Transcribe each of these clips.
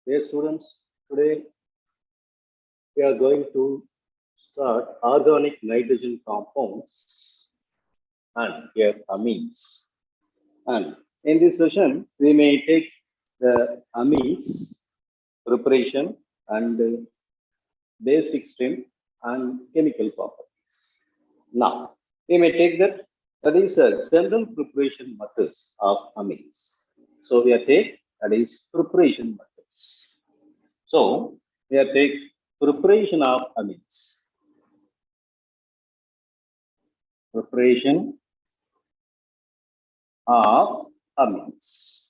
Dear students, today we are going to start organic nitrogen compounds and their amines. And in this session, we may take the amines preparation and basic strength and chemical properties. Now, we may take that is a general preparation methods of amines. So we are take that is preparation methods. So we are take preparation of amines. Preparation of amines.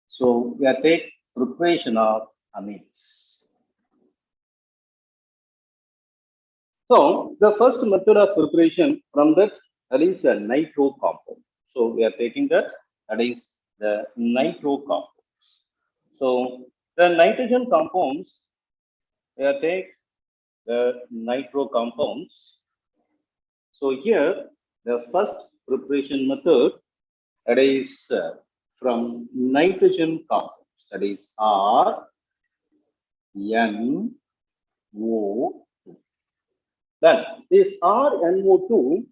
So we are take preparation of amines. So the first method of preparation from that is a nitro compound. So we are taking that is the nitro compounds. So the nitrogen compounds, we are take the nitro compounds. So here the first preparation method, that is from nitrogen compounds, that is R N O. Then this RNO2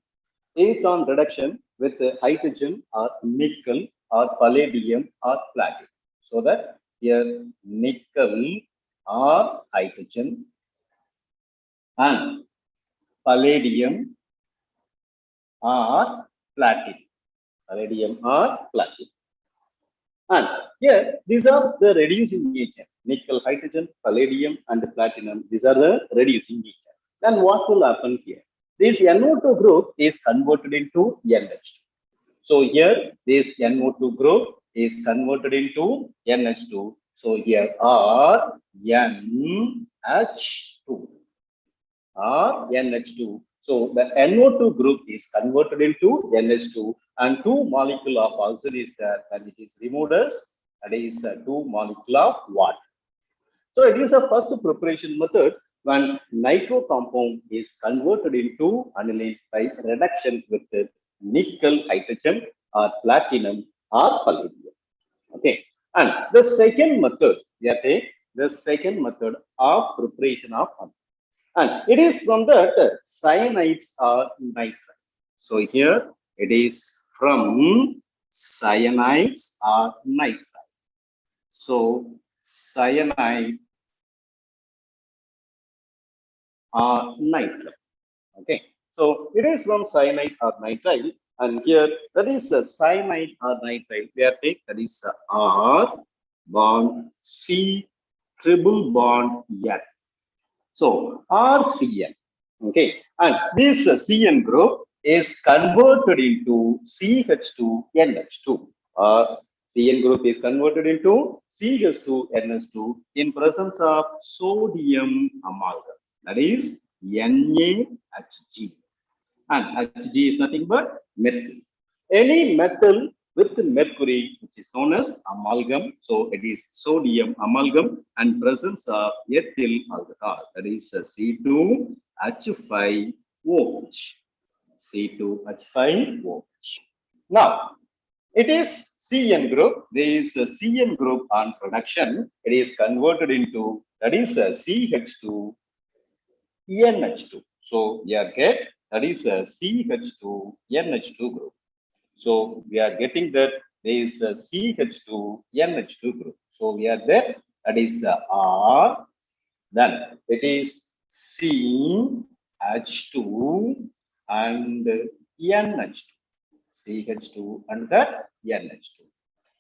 is on reduction with hydrogen or nickel or palladium or platinum. So that here nickel or hydrogen and palladium or platinum. Palladium or platinum. And here these are the reducing agent. Nickel, hydrogen, palladium and platinum. These are the reducing agent. Then what will happen here? This NO2 group is converted into NH2. So here this NO2 group is converted into NH2. So here R NH2 or NH2. So the NO2 group is converted into NH2 and two molecule of oxygen is there, and it is removed as that is two molecule of water. So it is a first preparation method when nitro compound is converted into aniline by reduction with nickel, hydrogen or platinum or palladium. Okay. And the second method, the second method of preparation of amine. And it is from that cyanides or nitrite. So here it is from cyanides or nitrite. So cyanide or nitrite. Okay. So it is from cyanide or nitrite. And here that is a cyanide or nitrite. We are take that is R bond C triple bond N. So RCN, okay, and this CN group is converted into CH2NH2. CN group is converted into CH2NH2 in presence of sodium amalgam. That is NaHg, and Hg is nothing but metal. Any metal with mercury, which is known as amalgam. So it is sodium amalgam and presence of ethyl alcohol. That is C2H5OH. C2H5OH. Now, it is CN group. There is a CN group on production. It is converted into, that is a CH2NH2. So we are get, that is a CH2NH2 group. So we are getting that there is a CH2NH2 group. So we are there, that is R, then it is CH2 and NH2. CH2 and that NH2.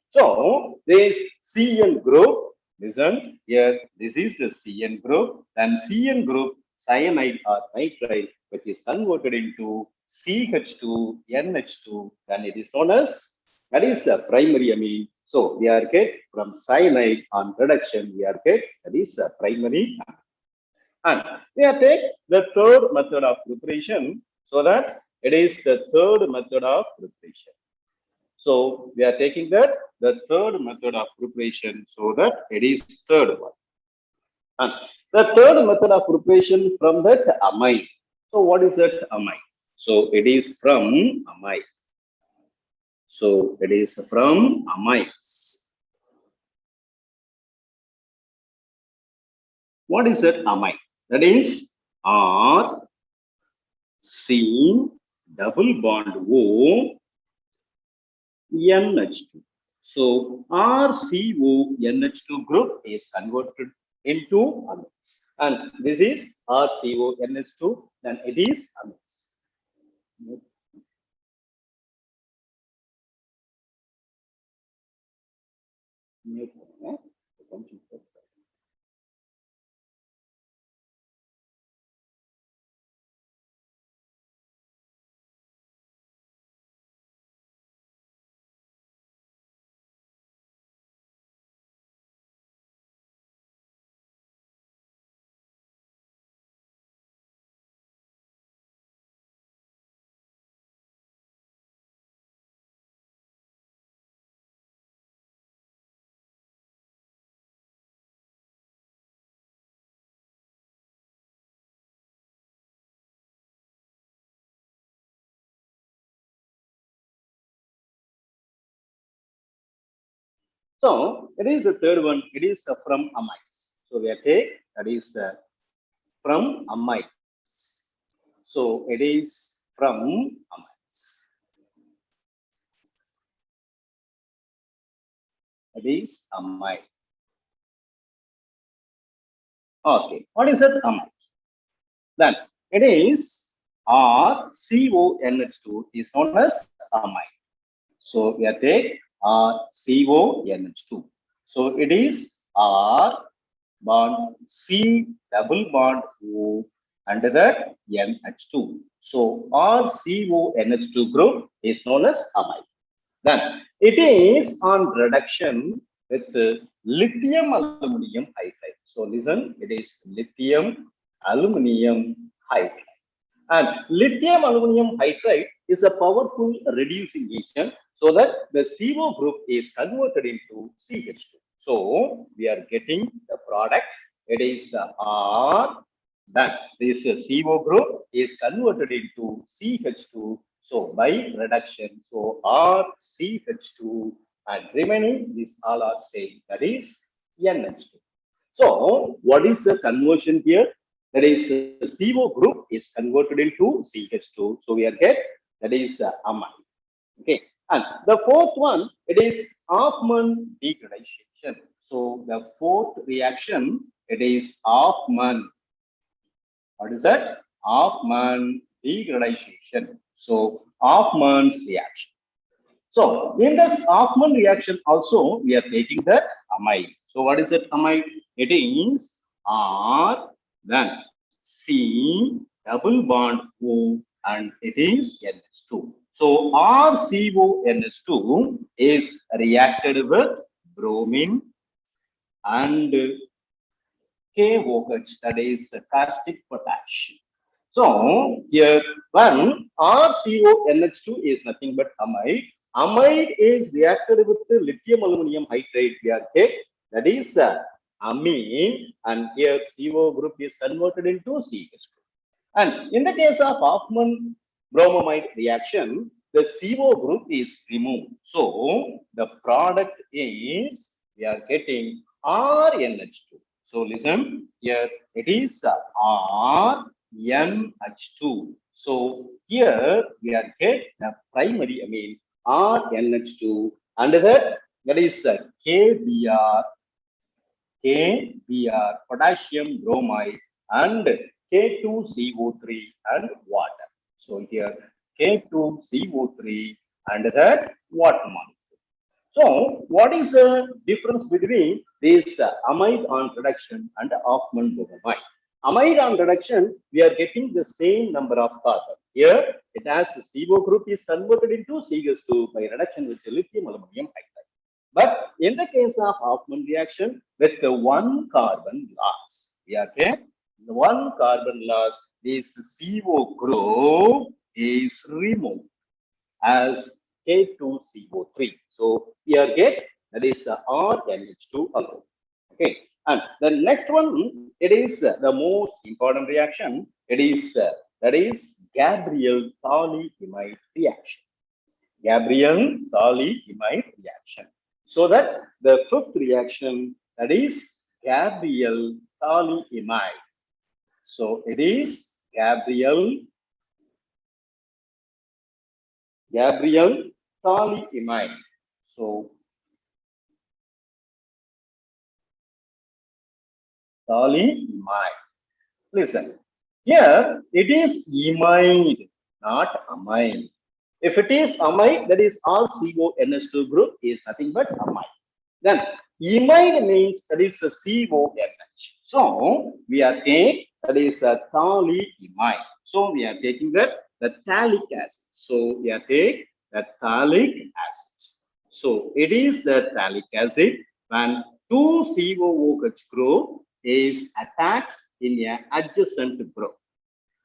So this CN group, listen here, this is the CN group, then CN group cyanide or nitrite, which is converted into CH2NH2, then it is known as, that is a primary amine. So we are get from cyanide on reduction, we are get, that is a primary amine. And we are take the third method of preparation, so that it is the third method of preparation. So we are taking that the third method of preparation, so that it is third one. And the third method of preparation from that amine. So what is that amine? So it is from amine. So it is from amines. What is that amide? That is R C double bond O NH2. So RCONH2 group is converted into amines. And this is RCONH2, then it is amines. So it is the third one. It is from amines. So we are take that is from amines. So it is from amines. It is amide. Okay. What is that amide? Then it is RCONH2 is known as amide. So we are take RCONH2. So it is R bond C double bond O under that NH2. So RCONH2 group is known as amide. Then it is on reduction with lithium aluminum hydride. So listen, it is lithium aluminum hydride. And lithium aluminum hydride is a powerful reducing agent so that the CO group is converted into CH2. So we are getting the product. It is R. Then this CO group is converted into CH2. So by reduction, so RCH2 and remaining, these all are same. That is NH2. So what is the conversion here? That is CO group is converted into CH2. So we are get that is amine. Okay. And the fourth one, it is Hoffman degradation. So the fourth reaction, it is Hoffman. What is that? Hoffman degradation. So Hoffman's reaction. So in this Hoffman reaction also, we are taking that amide. So what is it amide? It is R, then C, double bond O, and it is NH2. So RCONH2 is reacted with bromine and KOH, that is caustic potash. So here when RCONH2 is nothing but amide. Amide is reacted with the lithium aluminum hydride we are take, that is amine, and here CO group is converted into CH2. And in the case of Hoffman bromamide reaction, the CO group is removed. So the product is we are getting RNH2. So listen here, it is RNH2. So here we are get the primary amine RNH2, and that is KBr, potassium bromide, and K2CO3 and water. So here K2CO3 and that water molecule. So what is the difference between this amide on reduction and Hoffman bromide? Amide on reduction, we are getting the same number of carbon. Here it has CO group is converted into CH2 by reduction with lithium aluminum hydride. But in the case of Hoffman reaction, with the one carbon loss, we are okay? The one carbon loss, this CO group is removed as K2CO3. So here get that is RNH2 alone. Okay, and the next one, it is the most important reaction. It is that is Gabriel-Thalyi-imide reaction. Gabriel-Thalyi-imide reaction. So that the fifth reaction, that is Gabriel polyimide. So it is Gabriel polyimide. So polyimide. Listen, here it is imide, not amide. If it is amide, that is all CONH2 group is nothing but amide. Then imide means that is a CONH. So we are taking that is a thaliimide. So we are taking the thalic acid. So we are taking the thalic acid. So it is the thalic acid when two COOH group is attached in an adjacent group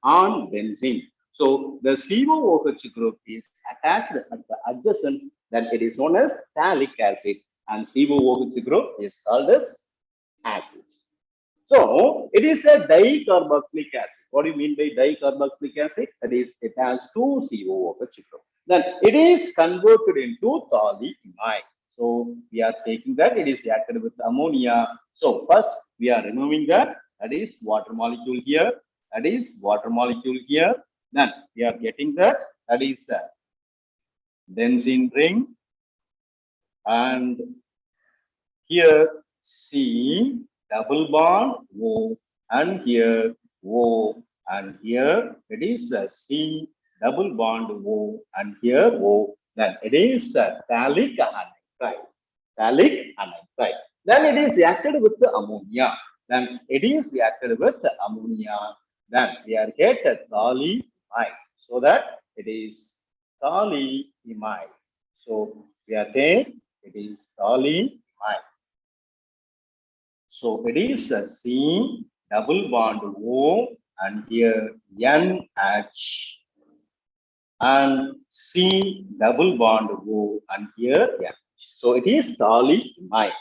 on benzene. So the COOH group is attached at the adjacent, then it is known as phthalic acid, and COOH group is called as acid. So it is a dicarboxylic acid. What do you mean by dicarboxylic acid? That is, it has two COOH group. Then it is converted into thaliimide. So we are taking that, it is reacted with ammonia. So first we are removing that is water molecule here. That is water molecule here. Then we are getting that is benzene ring, and here C double bond O, and here O, and here it is C double bond O, and here O. Then it is phthalic anhydride. Phthalic anhydride. Then it is reacted with the ammonia. Then it is reacted with the ammonia. Then we are get thaliimide. So that it is thaliimide. So we are saying it is thaliimide. So it is a C double bond O, and here NH, and C double bond O, and here NH. So it is thaliimide.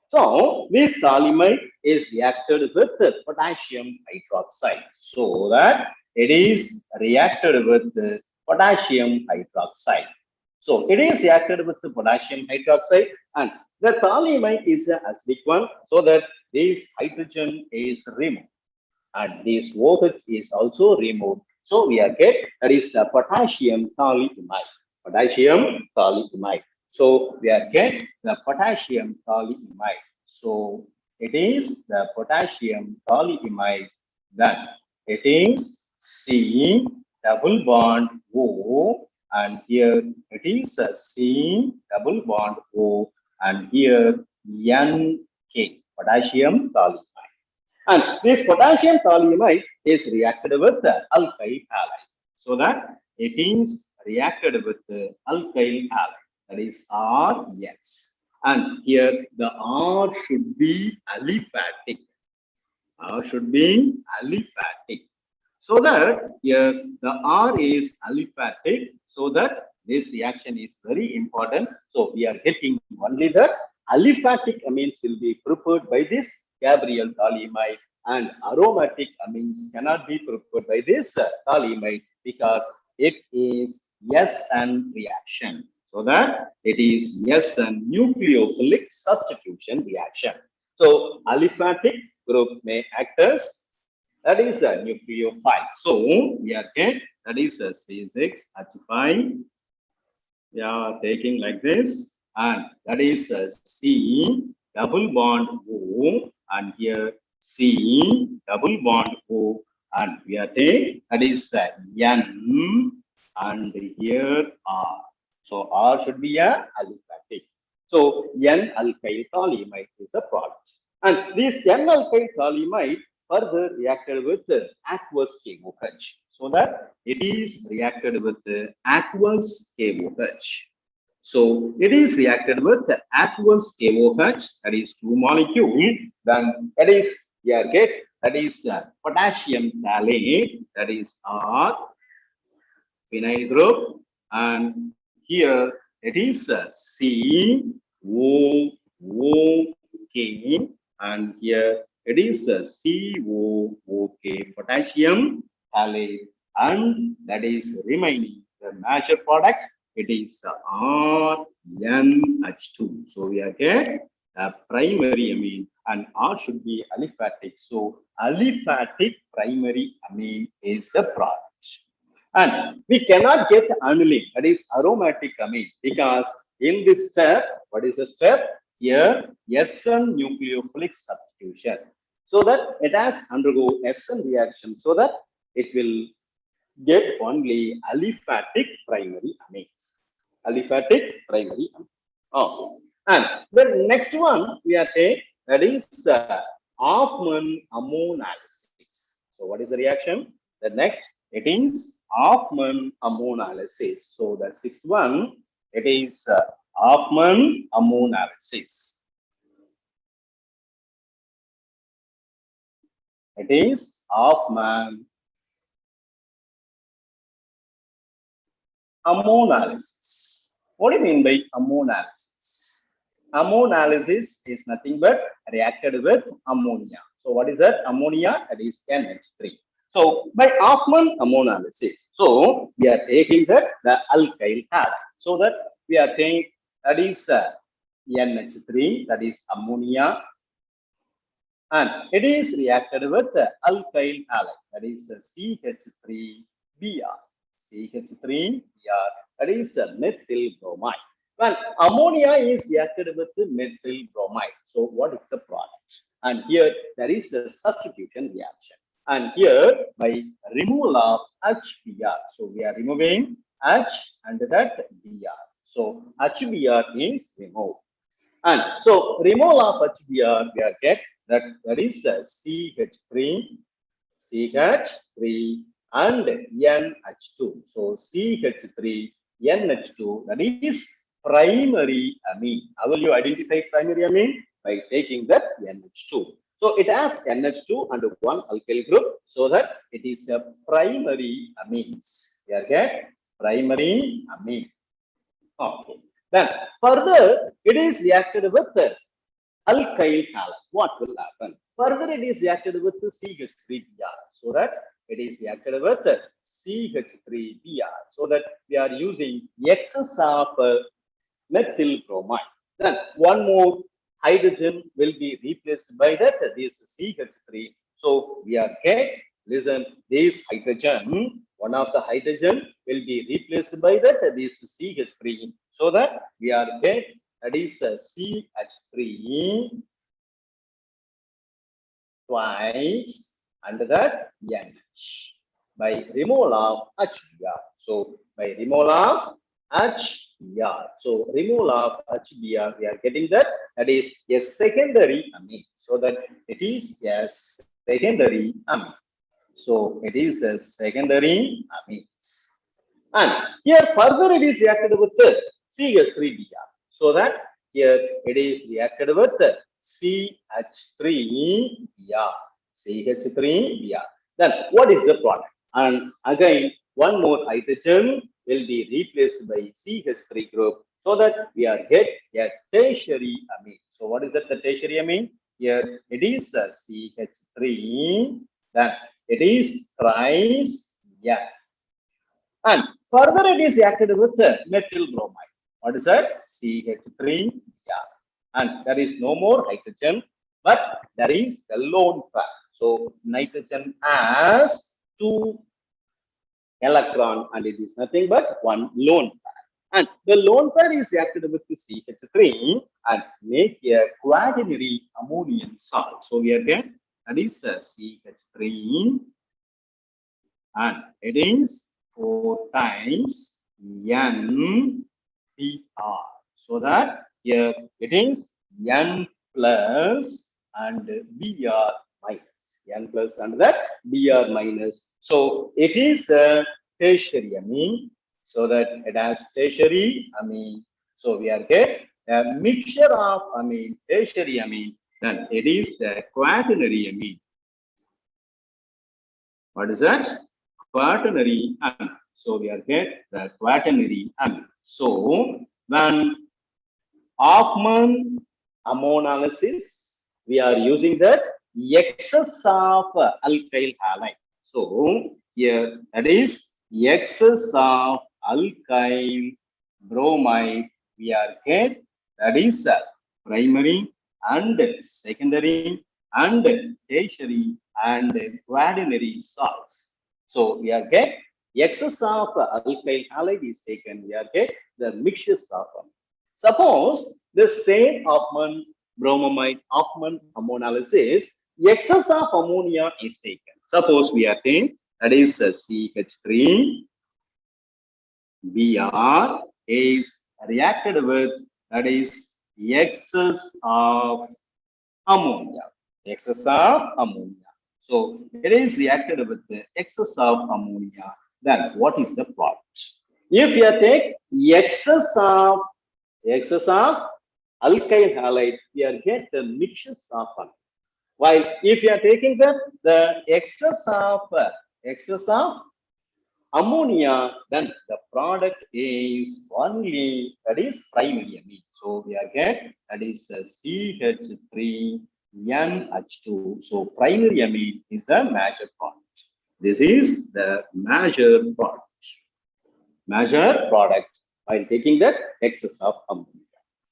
So this thaliamide is reacted with potassium hydroxide, so that it is reacted with potassium hydroxide. So it is reacted with the potassium hydroxide, and the thaliamide is an acidic one, so that this hydrogen is removed and this OH is also removed. So we are get that is potassium thaliamide. Potassium thaliamide. So we are get the potassium thaliamide. So it is the potassium thaliamide. Then it is C double bond O, and here it is a C double bond O, and here NK, potassium thaliamide. And this potassium toluene is reacted with the alkyl halide. So that it is reacted with the alkyl halide. That is RX. And here the R should be aliphatic. R should be aliphatic. So that here the R is aliphatic. So that this reaction is very important. So we are getting only the aliphatic amines will be prepared by this Gabriel toluene, and aromatic amines cannot be prepared by this toluene because it is SN reaction. So that it is SN nucleophilic substitution reaction. So aliphatic group may act as that is a nucleophile. So we are get that is a C6H5. We are taking like this, and that is a C double bond O, and here C double bond O, and we are taking that is a N, and here R. So R should be a aliphatic. So N alkyl toluene is a product, and this N alkyl toluene further reacted with aqueous KOH, so that it is reacted with aqueous KOH. So it is reacted with aqueous KOH, that is two molecules. Then that is get that is potassium phthalate, that is R phenyl group, and here it is C O O K, and here it is COOK, potassium phthalate, and that is remaining the major product. It is RNH2. So we are get a primary amine and R should be aliphatic. So aliphatic primary amine is the product. And we cannot get aniline, that is aromatic amine, because in this step, what is the step? Here, SN nucleophilic substitution. So that it has undergo SN reaction, so that it will get only aliphatic primary amines. Aliphatic primary amine. Oh. And the next one we are taking, that is Hoffman ammonalysis. So what is the reaction? The next, it is Hoffman ammonalysis. So the sixth one, it is Hoffman ammonalysis. It is Hoffman ammonalysis. What do you mean by ammonalysis? Ammonalysis is nothing but reacted with ammonia. So what is that? Ammonia, that is NH3. So by Hoffman ammonalysis, so we are taking the alkyl halide. So that we are taking, that is NH3, that is ammonia, and it is reacted with alkyl halide, that is CH3Br. CH3Br, that is methyl bromide. When ammonia is reacted with methyl bromide, so what is the product? And here there is a substitution reaction. And here by removal of HBr, so we are removing H and that Br. So HBr is removed. And so removal of HBr, we are get that is CH3, CH3 and NH2. So CH3, NH2, that is primary amine. How will you identify primary amine? By taking that NH2. So it has NH2 and one alkyl group, so that it is a primary amines. Here get primary amine. Okay. Then further, it is reacted with alkyl halide. What will happen? Further, it is reacted with CH3Br, so that it is reacted with CH3Br, so that we are using excess of methyl bromide. Then one more hydrogen will be replaced by that, this CH3. So we are get, listen, this hydrogen, one of the hydrogen will be replaced by that, this CH3. So that we are get, that is CH3 twice under that NH by removal of HBr. So by removal of HBr. So removal of HBr, we are getting that is a secondary amine. So that it is a secondary amine. So it is a secondary amines. And here further it is reacted with the CH3Br. So that here it is reacted with CH3Br. CH3Br. Then what is the product? And again, one more hydrogen will be replaced by CH3 group, so that we are get a tertiary amine. So what is that, the tertiary amine? Here it is a CH3, then it is thrice N. And further it is reacted with methyl bromide. What is that? CH3Br. And there is no more hydrogen, but there is the lone pair. So nitrogen has 2 electron and it is nothing but one lone pair. And the lone pair is reacted with the CH3 and make a quaternary ammonium salt. So we are getting, that is CH3 and it is 4 times NPr. So that here it is N plus and Br minus. N plus and that Br minus. So it is the tertiary amine. So that it has tertiary amine. So we are getting a mixture of amine, tertiary amine. Then it is the quaternary amine. What is that? Quaternary amine. So we are getting the quaternary amine. So when Hoffman ammonalysis, we are using that excess of alkyl halide. So here that is excess of alkyl bromide. We are get, that is primary and secondary and tertiary and quaternary salts. So we are get excess of alkyl halide is taken. We are get the mixtures of them. Suppose the same Hoffman bromamide Hoffman ammonalysis, excess of ammonia is taken. Suppose we are taking that is CH3 Br is reacted with that is excess of ammonia. Excess of ammonia. So it is reacted with the excess of ammonia. Then what is the product? If you take excess of alkyl halide, we are get the mixtures of one. While if you are taking the excess of ammonia, then the product is only that is primary amine. So we are get that is CH3NH2. So primary amine is the major product. This is the major product. Major product while taking the excess of ammonia.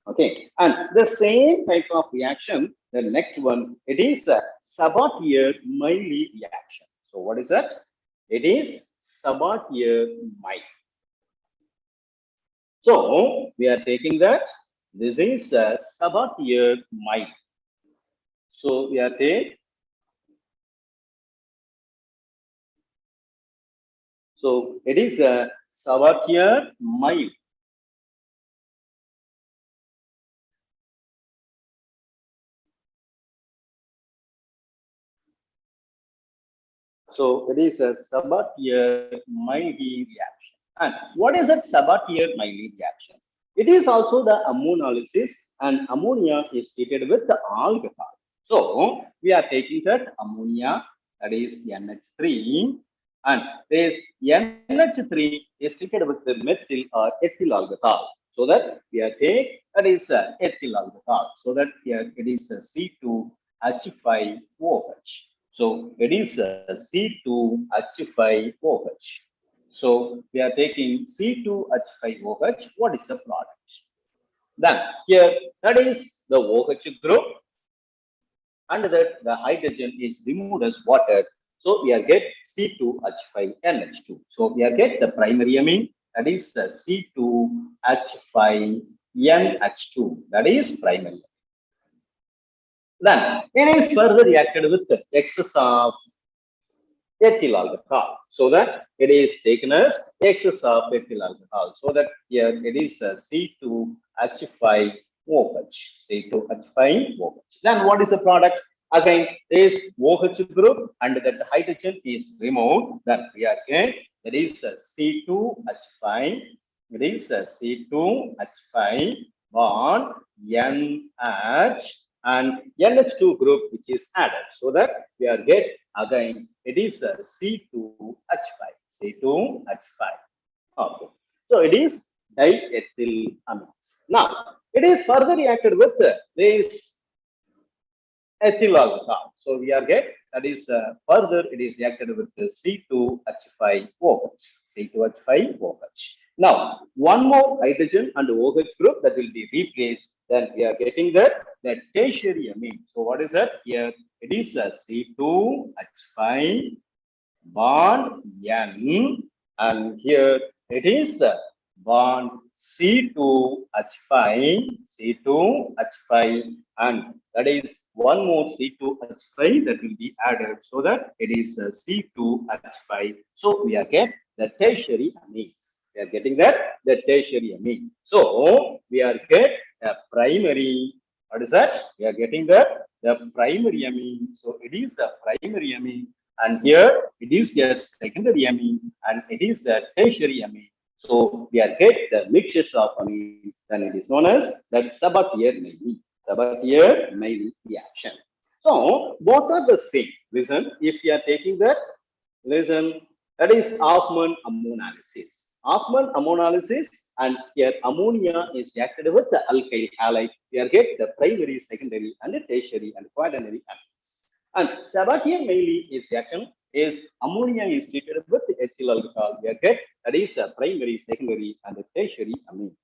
Okay, and the same type of reaction, the next one, it is a Sabatier-Miley reaction. So what is that? It is Sabatier-Miley. So we are taking that. This is a Sabatier-Miley. So we are taking. So it is a Sabatier-Miley. So it is a Sabatier-Miley reaction. And what is that Sabatier-Miley reaction? It is also the ammonolysis, and ammonia is treated with the alcohol. So we are taking that ammonia, that is NH3, and this NH3 is treated with the methyl or ethyl alcohol. So that we are taking that is ethyl alcohol. So that here it is a C2H5OH. So it is a C2H5OH. So we are taking C2H5OH. What is the product? Then here that is the OH group, and that the hydrogen is removed as water. So we are get C2H5NH2. So we are get the primary amine, that is C2H5NH2. That is primary. Then it is further reacted with the excess of ethyl alcohol, so that it is taken as excess of ethyl alcohol. So that here it is C2H5OH. C2H5OH. Then what is the product? Again, this OH group and that hydrogen is removed. Then we are getting that is C2H5. It is C2H5 bond NH and NH2 group which is added. So that we are get again it is C2H5. C2H5. Okay. So it is diethyl amines. Now it is further reacted with this ethyl alcohol. So we are get that is further it is reacted with the C2H5OH. C2H5OH. Now one more hydrogen and OH group that will be replaced. Then we are getting the tertiary amine. So what is that? Here it is a C2H5 bond N, and here it is a bond C2H5, C2H5, and that is one more C2H5 that will be added, so that it is a C2H5. So we are get the tertiary amines. We are getting that the tertiary amine. So we are get a primary. What is that? We are getting the primary amine. So it is a primary amine, and here it is a secondary amine, and it is a tertiary amine. So we are get the mixtures of amine, then it is known as the Sabatier-Miley. Sabatier-Miley reaction. So both are the same. Listen, if you are taking that, listen, that is Hoffman ammonalysis. Hoffman ammonalysis, and here ammonia is reacted with the alkyl halide. We are get the primary, secondary, and the tertiary and quaternary amines. And Sabatier-Miley is reaction is ammonia is treated with ethyl alcohol. We are get that is a primary, secondary, and the tertiary amines.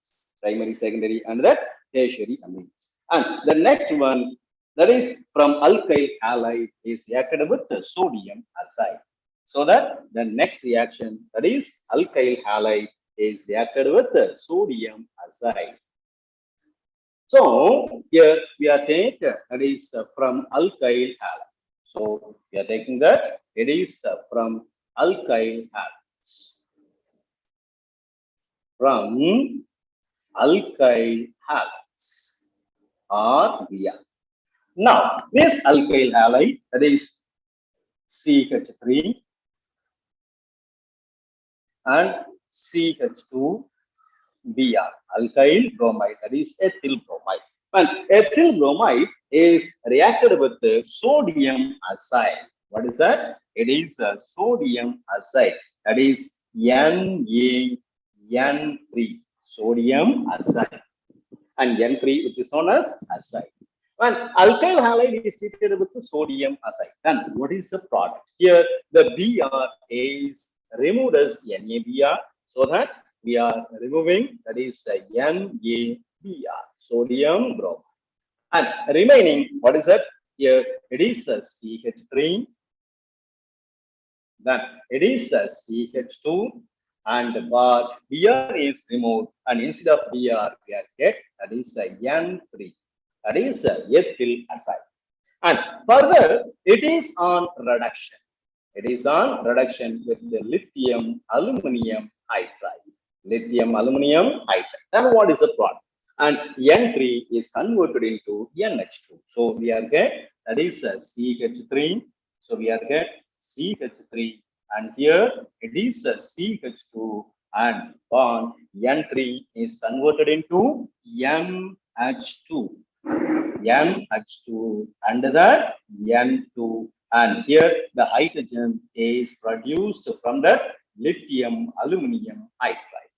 Primary, secondary, and the tertiary amines. And the next one, that is from alkyl halide, is reacted with the sodium azide. So that the next reaction, that is alkyl halide, is reacted with the sodium azide. So here we are taking that is from alkyl halide. So we are taking that it is from alkyl halides. From alkyl halides or react. Now this alkyl halide, that is CH3 and CH2 Br, alkyl bromide, that is ethyl bromide. And ethyl bromide is reacted with the sodium azide. What is that? It is a sodium azide, that is NaN3, sodium azide, and N3, which is known as azide. When alkyl halide is treated with the sodium azide, then what is the product? Here, the Br is removed as NaBr, so that we are removing, that is NaBr, sodium bromide. And remaining, what is that? Here, it is a CH3, then it is a CH2, and but Br is removed, and instead of Br, we are get, that is a N3, that is a ethyl azide. And further, it is on reduction. It is on reduction with the lithium aluminum hydride. Lithium aluminum hydride. Then what is the product? And N3 is converted into NH2. So we are get, that is a CH3. So we are get CH3, and here it is a CH2, and bond N3 is converted into NH2. NH2 and that N2, and here the hydrogen is produced from the lithium aluminum hydride.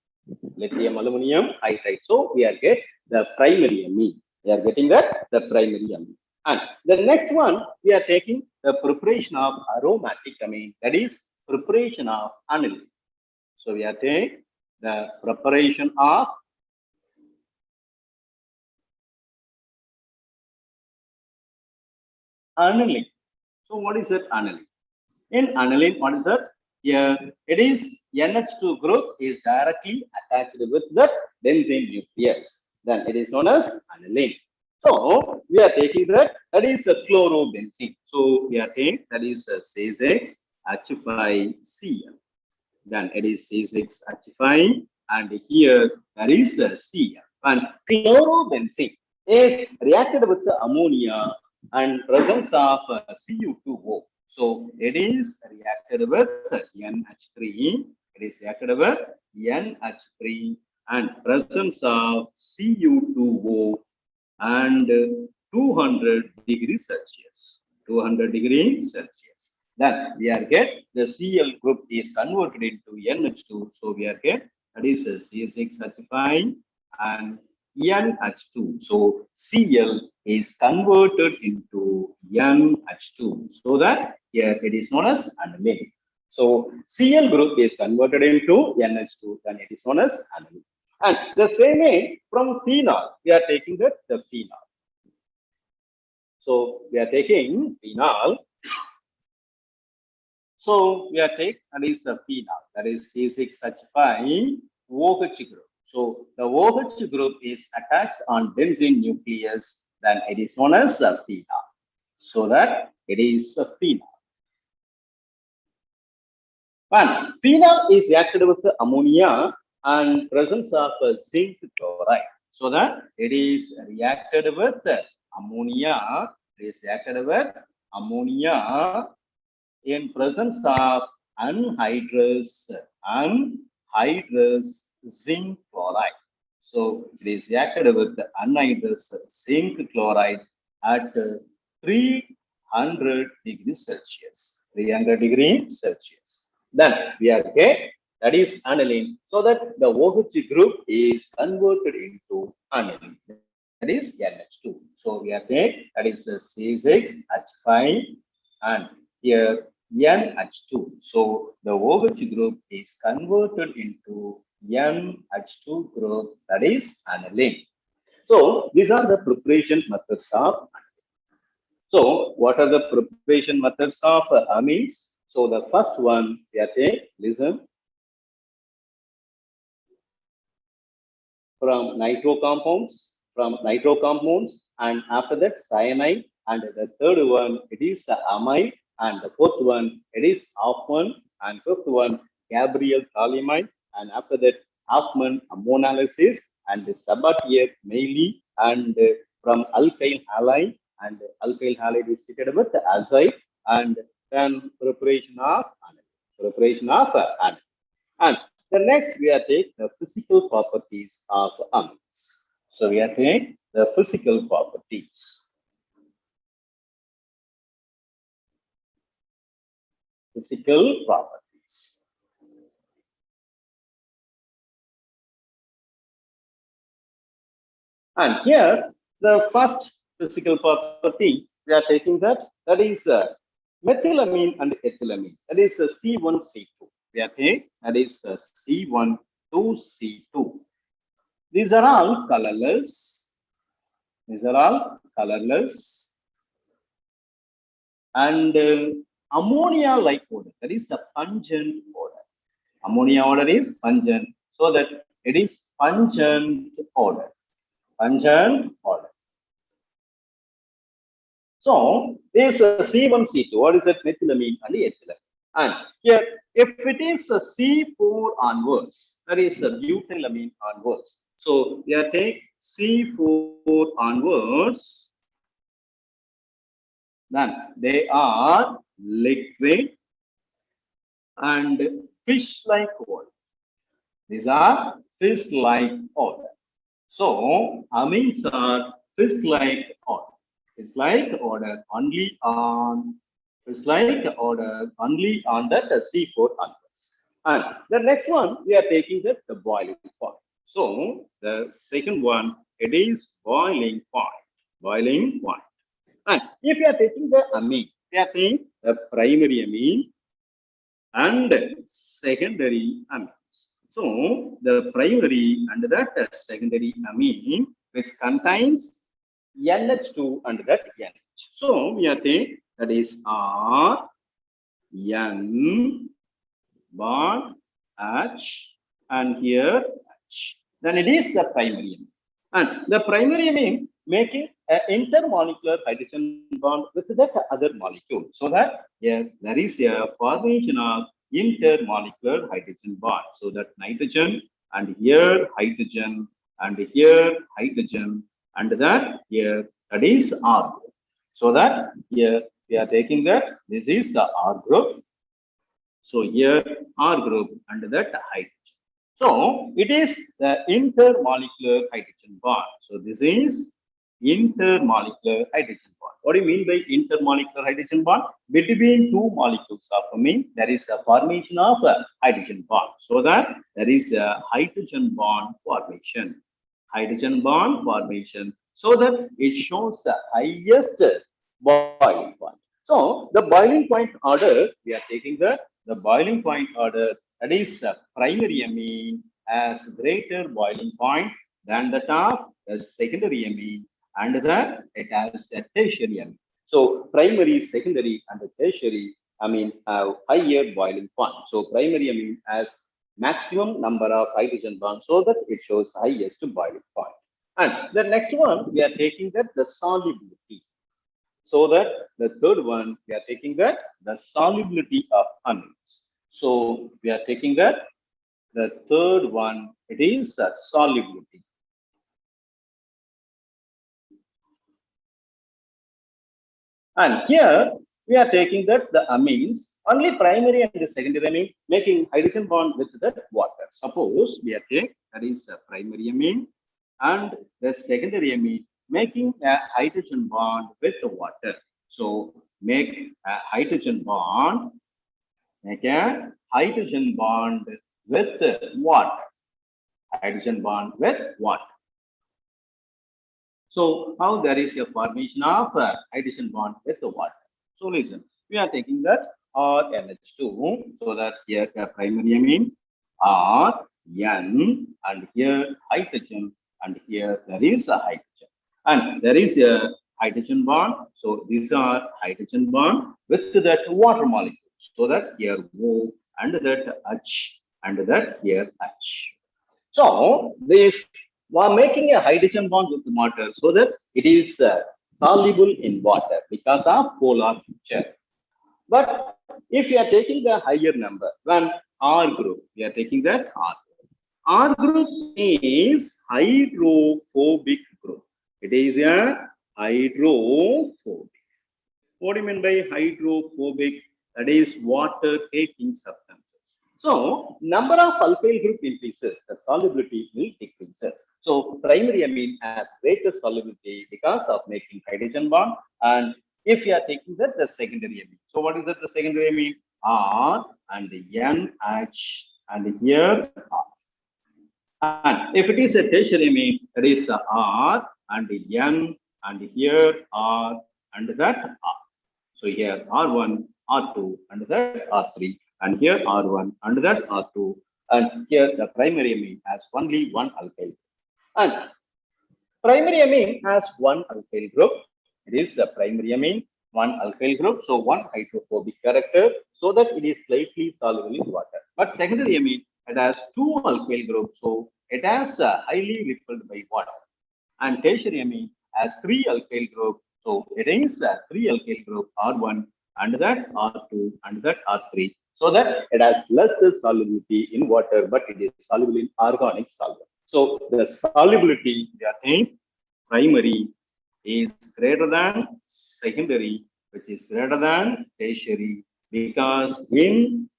Lithium aluminum hydride. So we are getting the primary amine. We are getting that the primary amine. And the next one, we are taking the preparation of aromatic amine, that is preparation of aniline. So we are taking the preparation of aniline. So what is that aniline? In aniline, what is that? Here it is NH2 group is directly attached with the benzene nucleus. Then it is known as aniline. So we are taking that is a chlorobenzene. So we are taking that is a C6H5Cl. Then it is C6H5, and here there is a Cl. And chlorobenzene is reacted with the ammonia and presence of Cu2O. So it is reacted with NH3. It is reacted with NH3 and presence of Cu2O and 200 degrees Celsius. 200 degrees Celsius. Then we are get the Cl group is converted into NH2. So we are get, that is a C6H5 and NH2. So Cl is converted into NH2. So that here it is known as aniline. So Cl group is converted into NH2, then it is known as aniline. And the same way from phenol, we are taking the phenol. So we are taking phenol. So we are taking, that is the phenol, that is C6H5 OH group. So the OH group is attached on benzene nucleus, then it is known as a phenol. So that it is a phenol. And phenol is reacted with the ammonia and presence of zinc chloride. So that it is reacted with ammonia. It is reacted with ammonia in presence of anhydrous zinc chloride. So it is reacted with the anhydrous zinc chloride at 300 degrees Celsius. 300 degrees Celsius. Then we are get, that is aniline. So that the OH group is converted into aniline. That is NH2. So we are get, that is C6H5 and here NH2. So the OH group is converted into NH2 group, that is aniline. So these are the preparation methods of. So what are the preparation methods of amines? So the first one, we are take, listen, from nitro compounds, and after that cyanide, and the third one it is amide, and the fourth one it is Hoffman, and fifth one Gabriel thalamide, and after that Hoffman ammonalysis, and the Sabatier mainly, and from alkyl halide, and alkyl halide is treated with azide, and then preparation of aniline. And the next we are taking the physical properties of amines. So we are taking the physical properties. Physical properties. And here the first physical property we are taking that is methylamine and ethylamine. That is C1C2. We are taking that is C12C2. These are all colorless. These are all colorless. And ammonia-like odor, that is a pungent odor. Ammonia odor is pungent, so that it is pungent odor. Pungent odor. So this C1C2, what is it? Methylamine and ethylamine. And here, if it is a C4 onwards, that is a butylamine onwards. So we are take C4 onwards, then they are liquid and fish-like odor. These are fish-like odor. So amines are fish-like odor. Fish-like odor only on that C4 onwards. And the next one we are taking the boiling point. So the second one it is boiling point. Boiling point. And if you are taking the amine, we are taking the primary amine and secondary amines. So the primary and that secondary amine which contains NH2 and that NH. So we are taking that is R, N, bond, H, and here H. Then it is the primary amine. And the primary amine making an intermolecular hydrogen bond with that other molecule. So that there is a formation of intermolecular hydrogen bond. So that nitrogen and here hydrogen and here hydrogen and that here that is R group. So that here we are taking that this is the R group. So here R group and that hydrogen. So it is the intermolecular hydrogen bond. So this is intermolecular hydrogen bond. What do you mean by intermolecular hydrogen bond? Between two molecules of amine, there is a formation of a hydrogen bond. So that there is a hydrogen bond formation. Hydrogen bond formation. So that it shows the highest boiling point. So the boiling point order, we are taking the boiling point order, that is primary amine has greater boiling point than the top, the secondary amine, and that it has a tertiary amine. So primary, secondary, and the tertiary amine have higher boiling point. So primary amine has maximum number of hydrogen bonds, so that it shows highest boiling point. And the next one, we are taking the solubility. So that the third one, we are taking the solubility of amines. So we are taking the third one, it is solubility. And here we are taking the amines, only primary and the secondary amine making hydrogen bond with the water. Suppose we are taking that is a primary amine and the secondary amine making a hydrogen bond with the water. So make a hydrogen bond, make a hydrogen bond with water. Hydrogen bond with water. So how there is a formation of a hydrogen bond with the water. So listen, we are taking that RNH2, so that here the primary amine R, N, and here hydrogen, and here there is a hydrogen. And there is a hydrogen bond. So these are hydrogen bond with that water molecule. So that here O and that H and that here H. So this are making a hydrogen bond with water so that it is soluble in water because of polar picture. But if you are taking the higher number, then R group, we are taking that R. R group is hydrophobic group. It is a hydrophobic. What do you mean by hydrophobic? That is water-taking substances. So, number of alkyl group increases, the solubility will decreases. So, primary amine has greater solubility because of making hydrogen bond. And if you are taking that, the secondary amine. So, what is that? The secondary amine? R and NH and here R. And if it is a tertiary amine, that is R and N and here R and that R. So here R1, R2 and that R3 and here R1 and that R2 and here the primary amine has only one alkyl. And primary amine has one alkyl group. It is a primary amine, one alkyl group, so one hydrophobic character so that it is slightly soluble in water. But secondary amine, it has two alkyl groups, so it has highly repelled by water. And tertiary amine has three alkyl groups, so it is a three alkyl group R1 and that R2 and that R3, so that it has less solubility in water, but it is soluble in organic solvent. So the solubility, we are saying, primary is greater than secondary, which is greater than tertiary, because in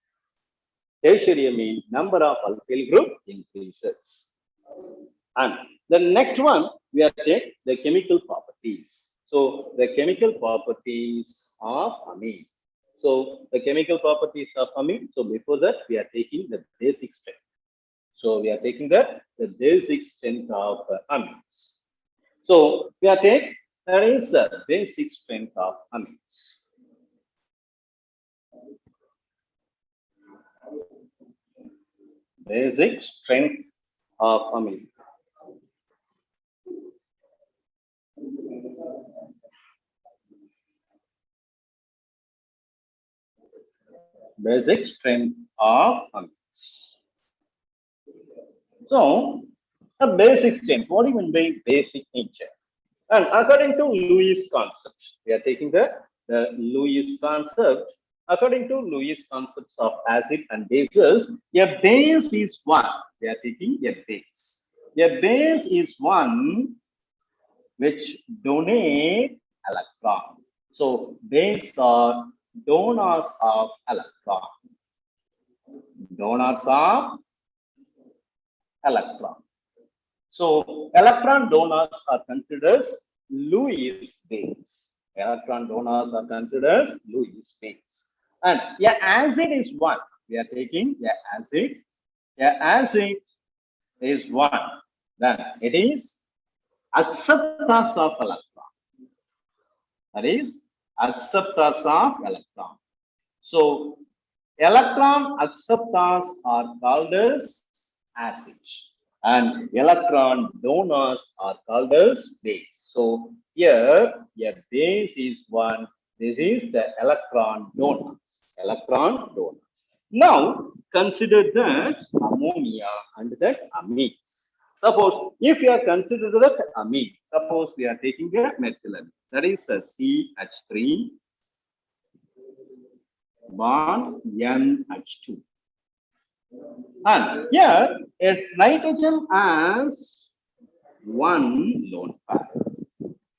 tertiary amine, number of alkyl group increases. And the next one, we are taking the chemical properties. So the chemical properties of amine. So the chemical properties of amine. So before that, we are taking the basic strength. So we are taking the basic strength of amines. So we are taking that is the basic strength of amines. Basic strength of amine. Basic strength of amines. So, a basic strength, what do you mean by basic nature? And according to Lewis concept, we are taking the Lewis concept. According to Lewis concepts of acid and bases, a base is one. We are taking a base. A base is one which donate electron. So base are donors of electron. Donors of electron. So electron donors are considered as Lewis base. Electron donors are considered as Lewis base. And yeah, acid is one. We are taking acid. Acid is one. Then it is acceptors of electron. That is acceptors of electron. So electron acceptors are called as acid, and electron donors are called as base. So here a base is one. This is the electron donors. Electron donors. Now consider that ammonia and that amines. Suppose if you are considered that amine, suppose we are taking a methylene, that is a CH3 bond NH2. And here a nitrogen has one lone pair.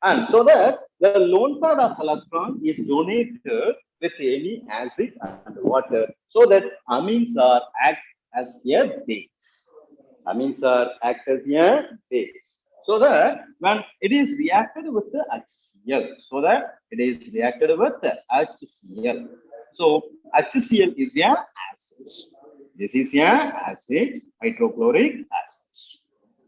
And so that the lone pair of electron is donated with any acid and water, so that amines are act as a base. Amines are act as a base. So that when it is reacted with the HCl, so that it is reacted with the HCl. So HCl is a acid. This is a acid, hydrochloric acid.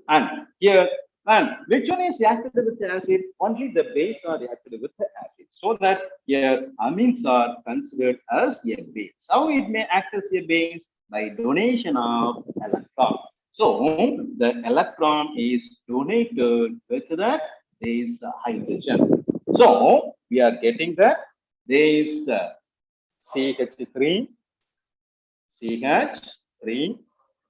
And here, and which one is reacted with the acid? Only the base are reacted with the acid. So that here amines are considered as a base. How it may act as a base? By donation of electron. So the electron is donated with that this hydrogen. So we are getting that this CH3, CH3,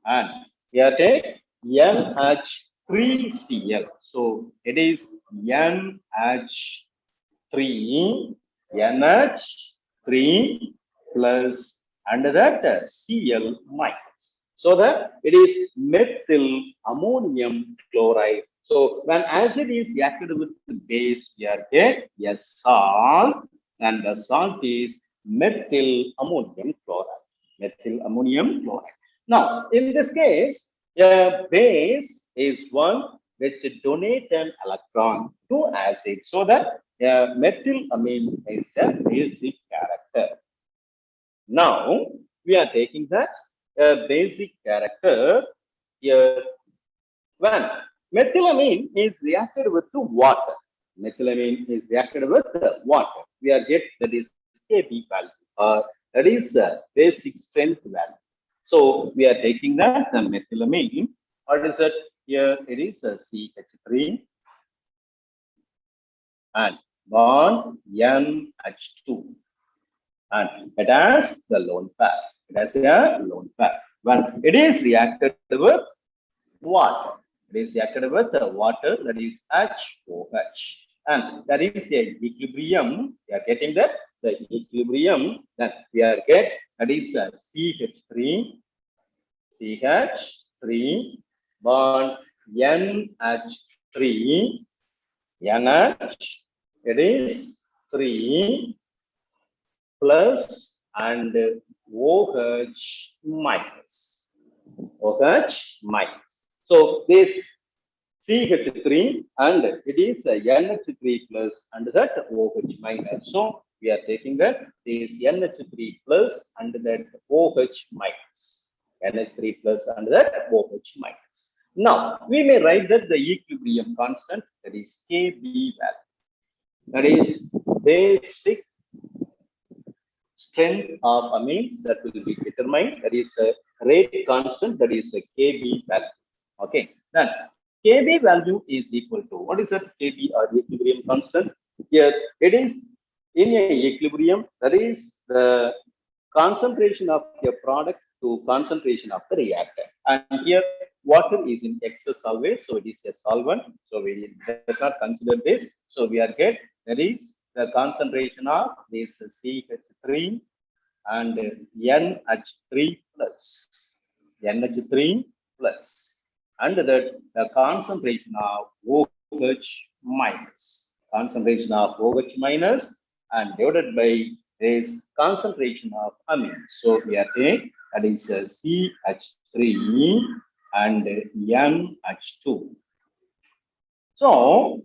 and here take NH3Cl. So it is NH3, NH3 plus and that Cl minus. So that it is methyl ammonium chloride. So when acid is reacted with the base, we are get a salt, and the salt is methyl ammonium chloride. Methyl ammonium chloride. Now, in this case, a base is one which donate an electron to acid, so that methyl amine is a basic character. Now we are taking that basic character here. When methylamine is reacted with the water, methylamine is reacted with the water, we are get that is Kb value, or that is basic strength value. So we are taking that the methylamine. What is it? Here it is a CH3 and bond NH2, and it has the lone pair. It has a lone pair. When it is reacted with water, it is reacted with the water, that is HOH, and that is the equilibrium. We are getting that the equilibrium that we are get, that is CH3, CH3 bond NH3, NH. It is 3 plus and OH minus. OH minus. So this CH3 and it is a NH3 plus and that OH minus. So we are taking that this NH3 plus and that OH minus. NH3 plus and that OH minus. Now we may write that the equilibrium constant, that is Kb value. That is basic strength of amines that will be determined. That is a rate constant, that is a Kb value. Okay, then Kb value is equal to, what is that Kb or equilibrium constant? Here it is in a equilibrium, that is the concentration of a product to concentration of the reactant. And here water is in excess always, so it is a solvent. So we does not consider this. So we are get that is the concentration of this CH3 and NH3 plus, NH3 plus, and that the concentration of OH minus, concentration of OH minus, and divided by this concentration of amine. So we are taking that is CH3 and NH2. So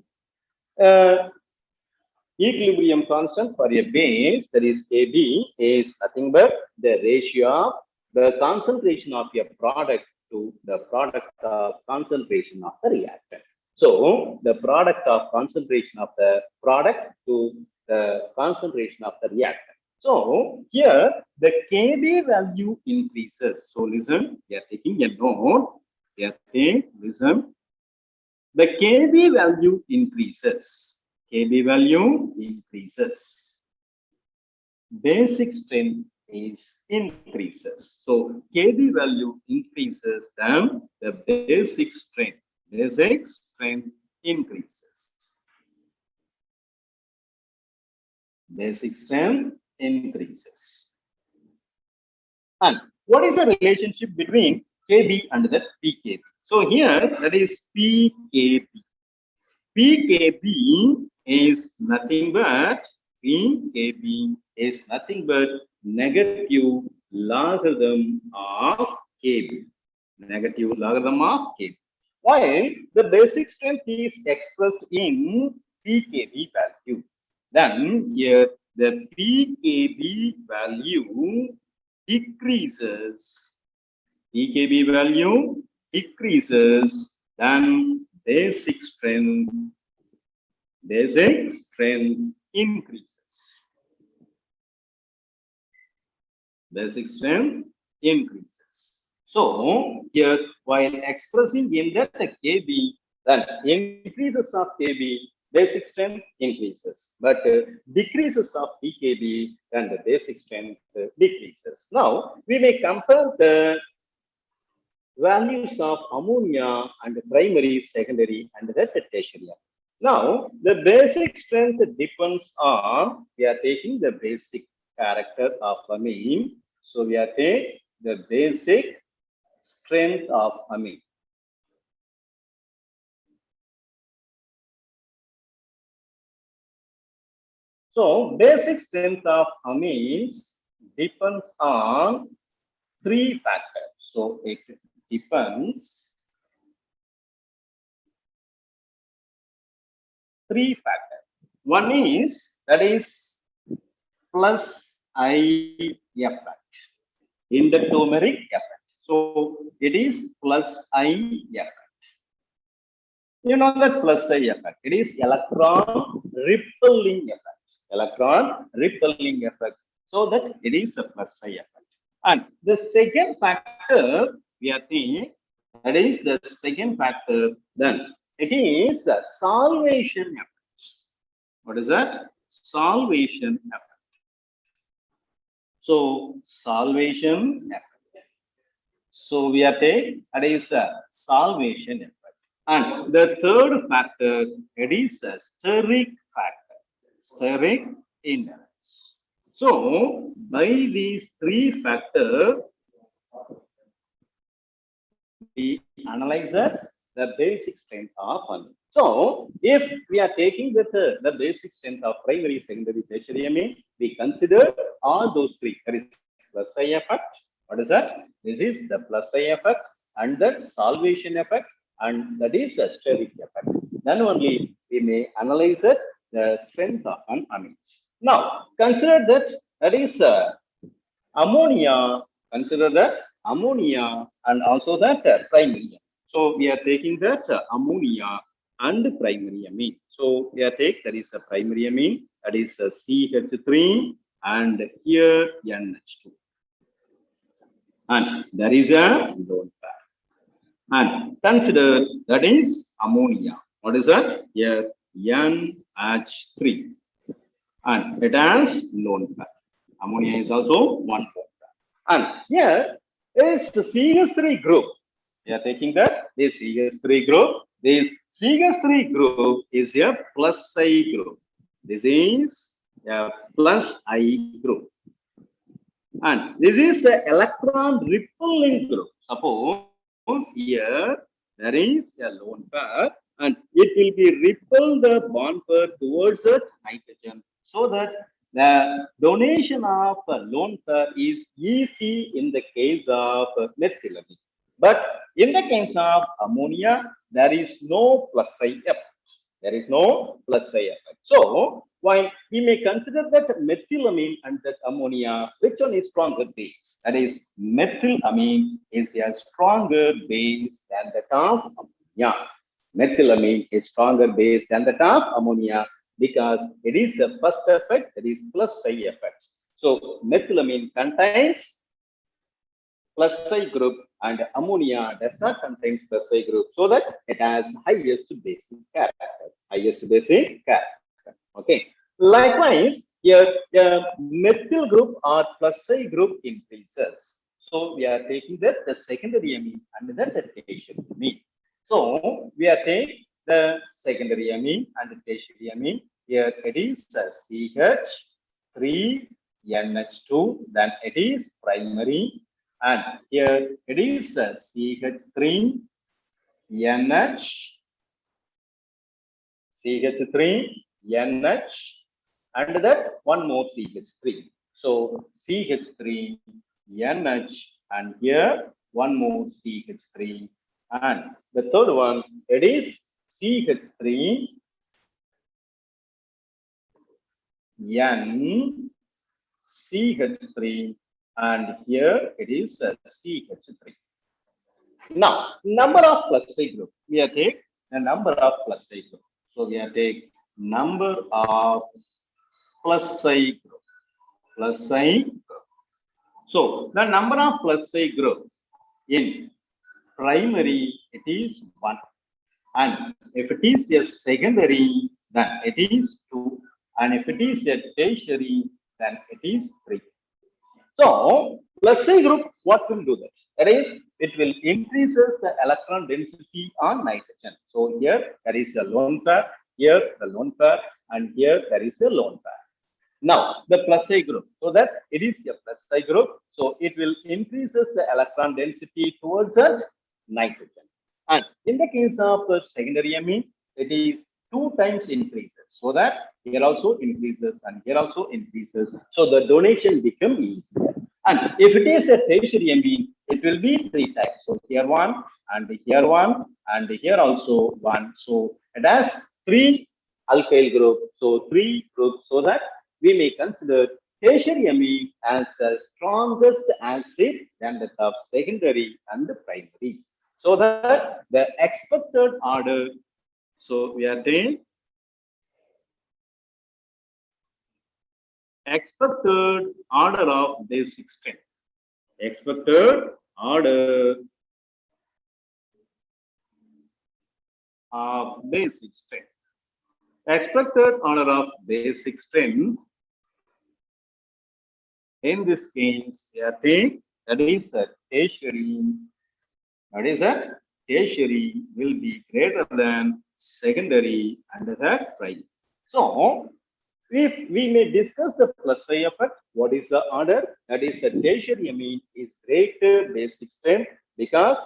equilibrium constant for a base, that is Kb, is nothing but the ratio of the concentration of a product to the product of concentration of the reactant. So the product of concentration of the product to the concentration of the reactant. So here the Kb value increases. So listen, we are taking a note. We are saying, listen, the Kb value increases. Kb value increases. Basic strength is increases. So Kb value increases, then the basic strength increases. Basic strength increases. And what is the relationship between Kb and the pKb? So here that is pKb. pKb is nothing but negative logarithm of Kb. Negative logarithm of Kb. While the basic strength is expressed in pKb value, then here the pKb value decreases. pKb value decreases, then basic strength increases. Basic strength increases. So here, while expressing in that Kb, then increases of Kb, basic strength increases, but decreases of pKb, then the basic strength decreases. Now we may compare the values of ammonia and primary, secondary, and the tertiary. Now the basic strength depends on, we are taking the basic character of amine. So we are taking the basic strength of amine. So basic strength of amines depends on three factors. So it depends three factors. One is, that is plus I effect, endomeric effect. So it is plus I effect. You know that plus I effect. It is electron repelling effect. Electron repelling effect. So that it is a plus I effect. And the second factor we are seeing, that is the second factor, then it is a solvation effect. What is that? Solvation effect. So solvation effect. So we are taking, that is a solvation effect. And the third factor, it is a steric factor, steric index. So by these three factors, we analyze the basic strength of amine. So if we are taking the basic strength of primary, secondary, tertiary amine, we consider all those three. That is plus I effect. What is that? This is the plus I effect and the solvation effect, and that is a steric effect. Then only we may analyze the strength of an amine. Now consider that is ammonia. Consider that ammonia and also that primary. So we are taking that ammonia and primary amine. So we are taking, that is a primary amine, that is a CH3 and here NH2. And there is a lone pair. And consider that is ammonia. What is that? Here NH3. And it has lone pair. Ammonia is also one lone pair. And here is the CH3 group. We are taking that this CH3 group. This CH3 group is a plus I group. This is a plus I group. And this is the electron repelling group. Suppose here there is a lone pair and it will be repel the bond pair towards the nitrogen, so that the donation of a lone pair is easy in the case of methylamine. But in the case of ammonia, there is no plus I effect. There is no plus I effect. So while we may consider that methylamine and that ammonia, which one is stronger base? That is, methylamine is a stronger base than the of ammonia. Methylamine is stronger base than the of ammonia because it is the first effect, that is plus I effect. So methylamine contains plus I group and ammonia does not contain plus I group, so that it has highest basic character. Highest basic character. Okay. Likewise, here methyl group or plus I group increases. So we are taking the secondary amine and the tertiary amine. So we are taking the secondary amine and the tertiary amine. Here it is CH3NH2, then it is primary, and here it is CH3NH, and that one more CH3. So CH3NH, and here one more CH3, and the third one, it is CH3N, CH3, and here it is CH3. Now, number of plus I group. We are take the number of plus I group. So we are take number of plus I group. Plus I group. So the number of plus I group In primary, it is 1. And if it is a secondary, then it is 2. And if it is a tertiary, then it is 3. So, plus A group, what will do that? That is, it will increases the electron density on nitrogen. So, here there is a lone pair, here the lone pair, and here there is a lone pair. Now, the plus I group, so that it is a plus I group, so it will increases the electron density towards the nitrogen. And in the case of the secondary amine, it is 2 times increases, so that here also increases and here also increases. So the donation becomes easier. And if it is a tertiary amine, it will be 3 times. So here one, and here one, and here also one. So it has 3 alkyl group, so 3 groups, so that we may consider tertiary amine as the strongest acid than the of secondary and the primary. So that the expected order, so we are saying expected order of basic strength. Expected order of basic strength. Expected order of basic strength. In this case, we are saying that is a tertiary. That is a tertiary will be greater than secondary and the primary. So, if we may discuss the plus I effect, what is the order? That is a tertiary amine is greater basic strength because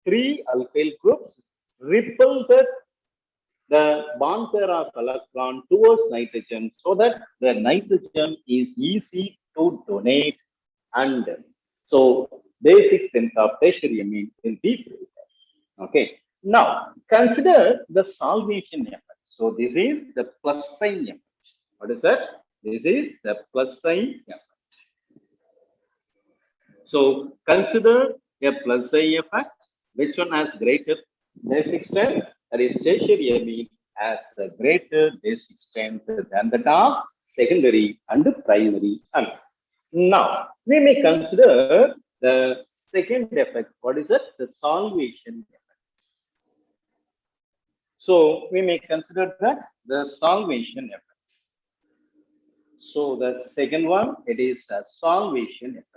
3 alkyl groups repel the bond pair of electron towards nitrogen so that the nitrogen is easy to donate, and so basic strength of tertiary amine will be greater. Okay. Now consider the solvation effect. So this is the plus sign effect. What is that? This is the plus sign effect. So consider a plus sign effect. Which one has greater basic strength? That is tertiary amine has a greater basic strength than the of secondary and the primary amine. Now we may consider the second effect. What is it? The solvation effect. So we may consider that the solvation effect. So the second one, it is a solvation effect.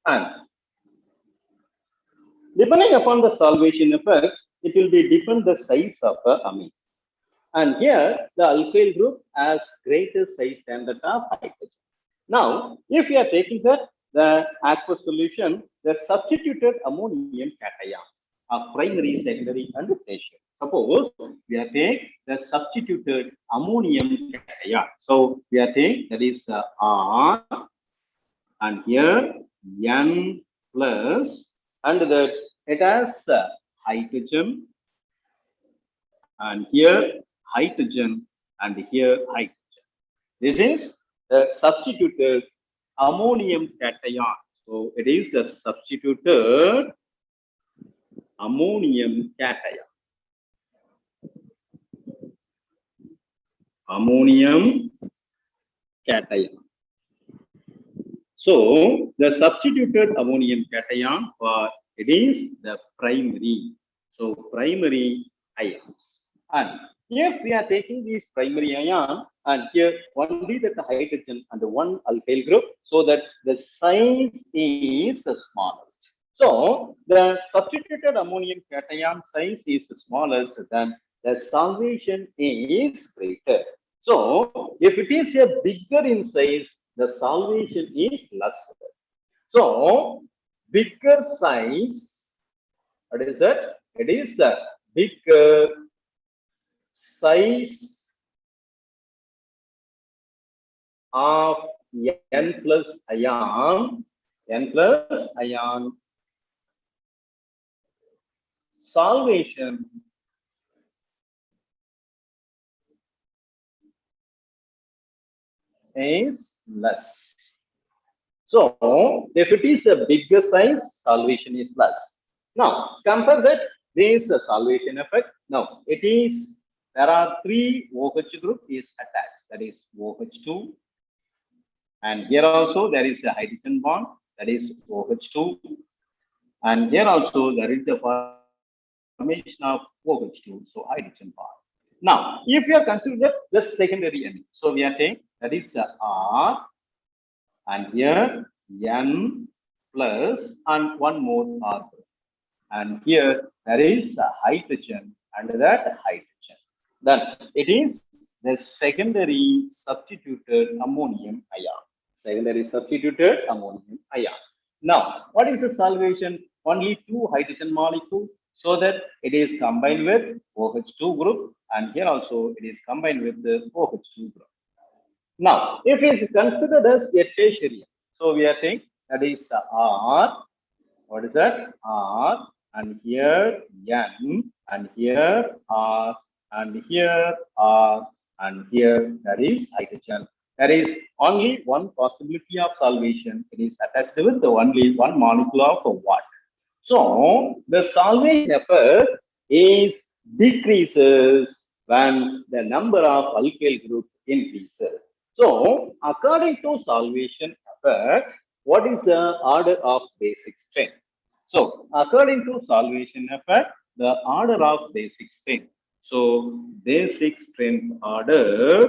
And depending upon the solvation effect, it will be depend the size of the amine. And here the alkyl group has greater size than the of hydrogen. Now, if we are taking the aqueous solution, the substituted ammonium cations are primary, secondary, and tertiary. Suppose we are taking the substituted ammonium cation. So we are taking that is R, and here N plus, and that it has hydrogen, and here hydrogen, and here hydrogen. This is the substituted ammonium cation. So it is the substituted ammonium cation. Ammonium cation. So the substituted ammonium cation for it is the primary. So primary ions. And if we are taking these primary ion and here only the hydrogen and the one alkyl group, so that the size is the smallest. So the substituted ammonium cation size is smallest, than the solvation is greater. So if it is a bigger in size, the solvation is lesser. So bigger size, what is it? It is the bigger size of N plus ion, solvation is less. So if it is a bigger size, solvation is less. Now compare that. This is a solvation effect. Now it is there are three OH group is attached. That is OH2. And here also there is a hydrogen bond. That is OH2. And here also there is a formation of OH2. So hydrogen bond. Now, if you are considering the secondary amine, so we are taking that is R, and here N plus and one more R group. And here there is a hydrogen under that hydrogen. Then it is the secondary substituted ammonium ion. Secondary substituted ammonium ion. Now, what is the solvation? Only two hydrogen molecule, so that it is combined with OH2 group, and here also it is combined with the OH2 group. Now, if it is considered as a tertiary, so we are saying that is R. What is that? R, and here N, and here R, and here R, and here that is hydrogen. There is only one possibility of solvation. It is attached with the only one molecule of water. So the solvation effort is decreases when the number of alkyl groups increases. So according to solvation effect, what is the order of basic strength? So according to solvation effect, the order of basic strength. So basic strength order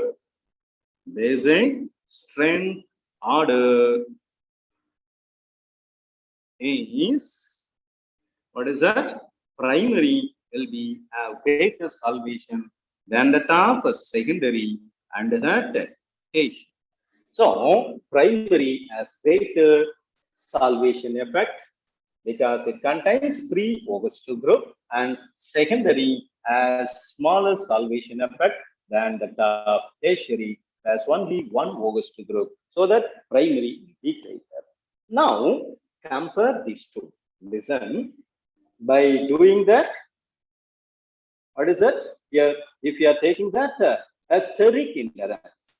is, what is that? Primary will be have greater solvation than that of a secondary and that tertiary. So primary has greater solvation effect because it contains three OH2 group, and secondary has smaller solvation effect than the tertiary has only one OH2 group, so that primary will be greater. Now compare these two. Listen, by doing that, what is it? Here, if you are taking that steric endurance,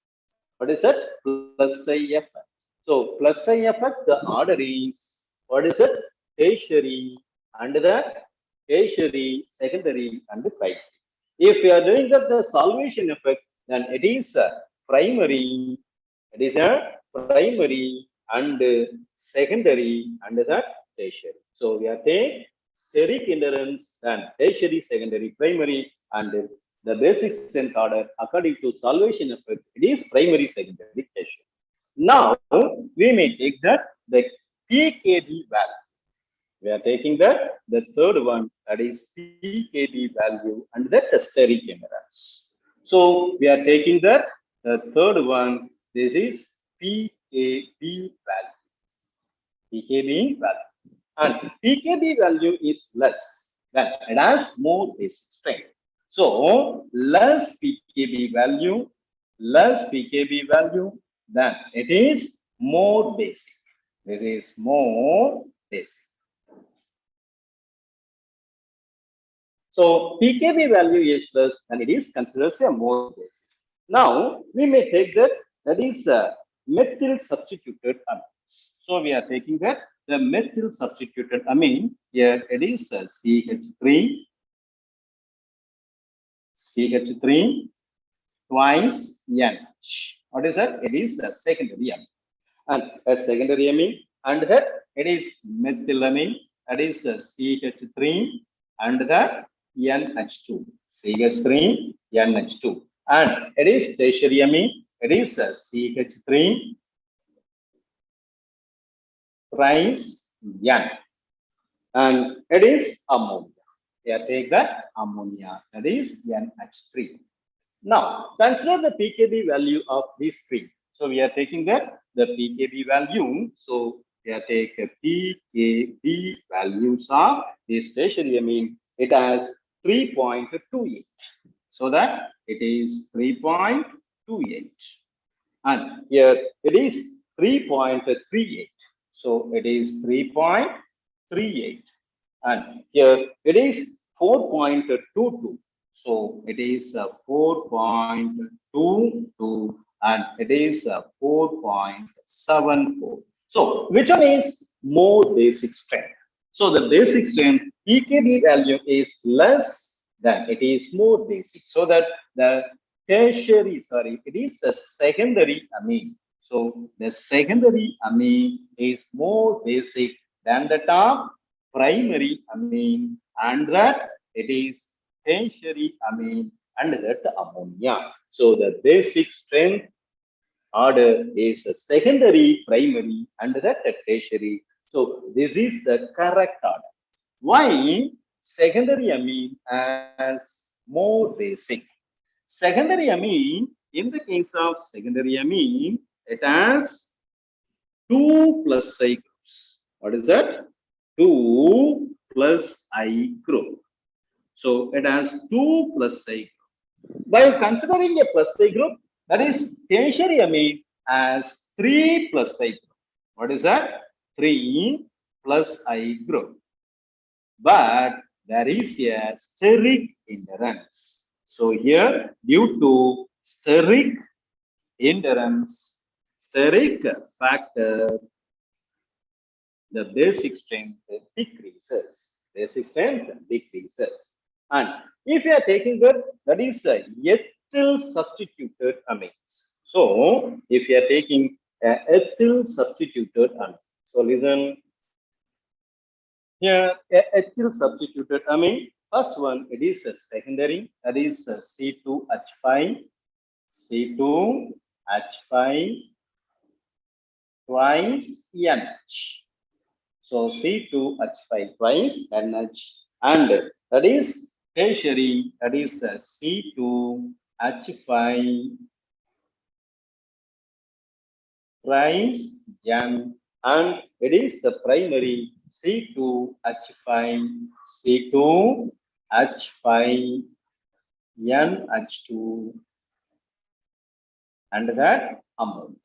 what is it? Plus I effect. So plus I effect, the order is, what is it? Tertiary, and the tertiary, secondary, and the primary. If you are doing that the solvation effect, then it is primary. It is a primary and secondary and the tertiary. So we are taking steric endurance and tertiary, secondary, primary, and the basic strength order according to solvation effect. It is primary, secondary, tertiary. Now we may take that the pKb value. We are taking the third one, that is pKb value and the steric endurance. So we are taking the third one. This is pKb value. pKb value. And pKb value is less, then it has more basic strength. So less pKb value, then it is more basic. This is more basic. So pKb value is less, and it is considered a more basic. Now we may take that is methyl substituted amines. So we are taking the methyl substituted amine. Here it is CH3 twice NH. What is that? It is a secondary amine, and a secondary amine, and that it is methylamine. That is CH3 and that NH2, CH3 NH2, and it is tertiary amine. It is CH3 thrice N, and it is ammonia. Here take that ammonia, that is NH3. Now consider the pKb value of these three. So we are taking the pKb value. So we are taking pKb values of this tertiary amine. It has 3.28. So that it is 3.28. And here it is 3.38. So it is 3.38. And here it is 4.22. So it is 4.22, and it is 4.74. So which one is more basic strength? So the basic strength pKb value is less then it is more basic. So that the it is a secondary amine. So the secondary amine is more basic than the top primary amine, and that it is tertiary amine and that ammonia. So the basic strength order is a secondary, primary, and that tertiary. So this is the correct order. Why secondary amine as more basic? Secondary amine, in the case of secondary amine, it has 2 plus I groups. What is that? 2 plus I group. So it has 2 plus I group. By considering a plus I group, that is tertiary amine as 3 plus I group. What is that? 3 plus I group. But there is a steric hindrance. So here, due to steric factor, the basic strength decreases. Basic strength decreases. And if you are taking that is ethyl substituted amines. So if you are taking ethyl substituted amines, so listen here, ethyl substituted amine. First one, it is a secondary, that is C2H5, C2H5 twice NH. So C2H5 twice NH, and that is tertiary, that is C2H5 thrice N, and it is the primary C2H5, C2H5 NH2, and that ammonia.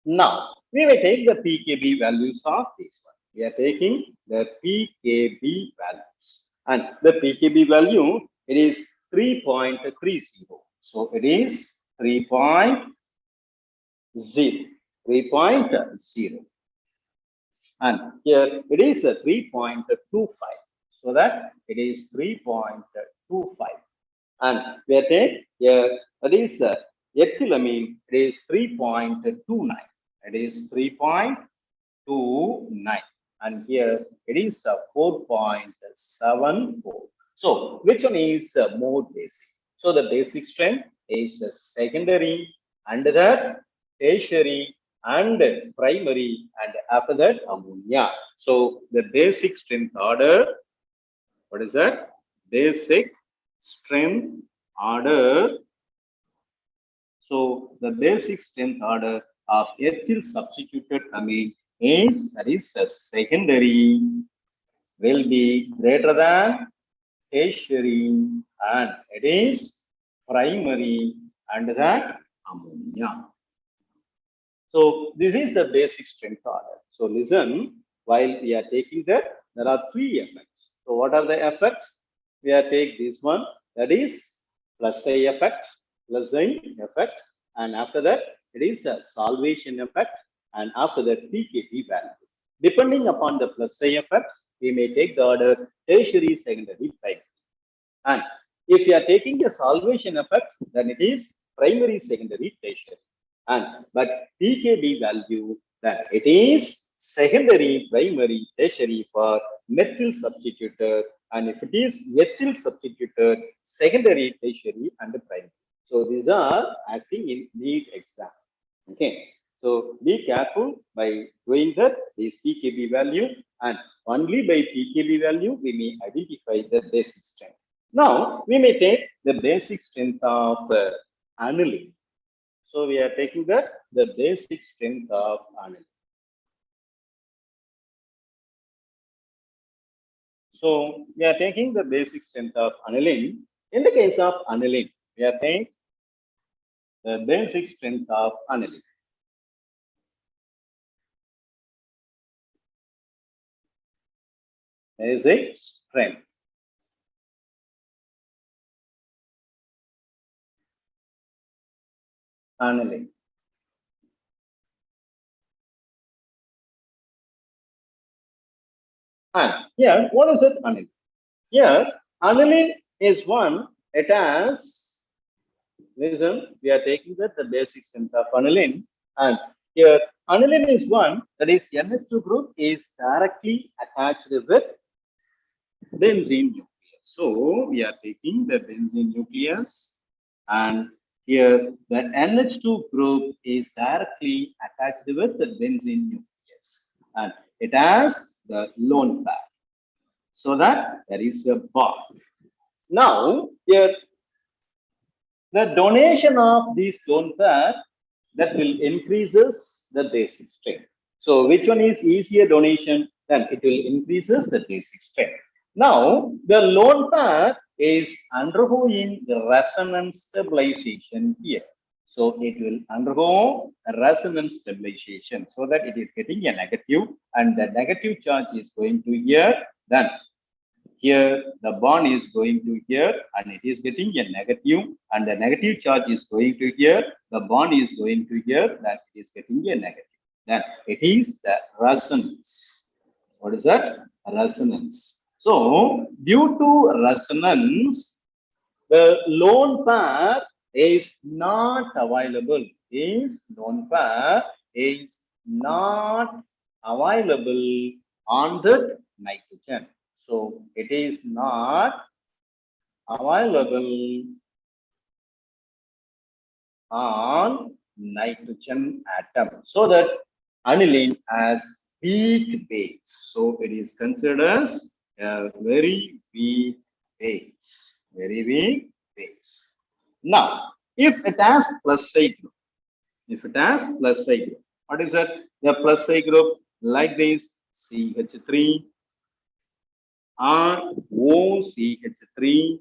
Now, we will take the pKb values of this one. We are taking the pKb values. And the pKb value, it is 3.30. So, it is 3.0. 3.0. And here, it is a 3.25. So, that it is 3.25. And we are taking here, that is ethylamine, it is 3.29. It is 3.29. And here it is 4.74. So which one is more basic? So the basic strength is secondary, and that tertiary and primary, and after that ammonia. So the basic strength order, what is that? Basic strength order. So the basic strength order of ethyl substituted amine is, that is a secondary, will be greater than tertiary, and it is primary, and that ammonia. So this is the basic strength order. So listen, while we are taking that, there are three effects. So what are the effects? We are take this one, that is plus I effect, and after that it is a solvation effect, and after that pKb value. Depending upon the plus I effect, we may take the order tertiary, secondary, primary. And if you are taking a solvation effect, then it is primary, secondary, tertiary. And but pKb value, that it is secondary, primary, tertiary for methyl substituted, and if it is ethyl substituted, secondary, tertiary, and primary. So these are asking in NEET exam. Okay. So be careful by doing that, this pKb value, and only by pKb value we may identify the basic strength. Now we may take the basic strength of aniline. So we are taking the basic strength of aniline. So we are taking the basic strength of aniline. In the case of aniline, we are taking the basic strength of aniline. Basic strength. Aniline. And here, what is it? Aniline. Here, aniline is one. It has, listen, we are taking the basic strength of aniline. And here, aniline is one. That is, NH2 group is directly attached with benzene nucleus. So we are taking the benzene nucleus, and here the NH2 group is directly attached with the benzene nucleus, and it has the lone pair, so that there is a bond. Now here the donation of these lone pair, that will increases the basic strength. So which one is easier donation? Then it will increases the basic strength. Now the lone pair is undergoing the resonance stabilization here. So it will undergo a resonance stabilization so that it is getting a negative, and the negative charge is going to here. Then here the bond is going to here, and it is getting a negative, and the negative charge is going to here, the bond is going to here, that is getting a negative. Then it is the resonance. What is that? Resonance. So due to resonance, the lone pair is not available. Lone pair is not available on the nitrogen. So it is not available on nitrogen atom. So that aniline has weak base. So it is considered as a very weak base. Very weak base. Now, if it has plus I group, what is that? The plus I group like this, CH3 or OCH3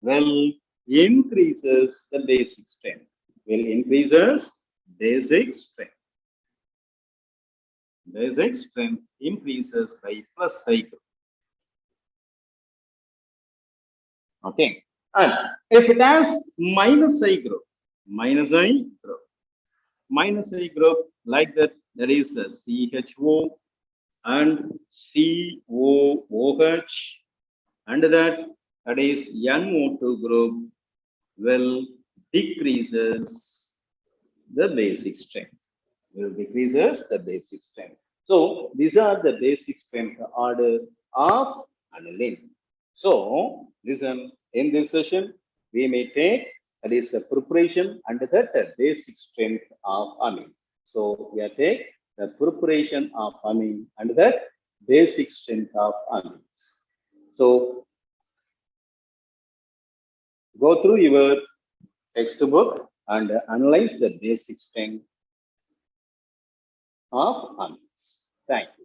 will increases the basic strength. Basic strength increases by plus I group. Okay. And if it has minus I group, like that, there is a CHO and COOH, and that is NO2 group will decreases the basic strength. So these are the basic strength order of aniline. So listen, in this session we may take, that is a preparation under that basic strength of amine. So we are take the preparation of amine under that basic strength of amines. So go through your textbook and analyze the basic strength of amines. Thank you.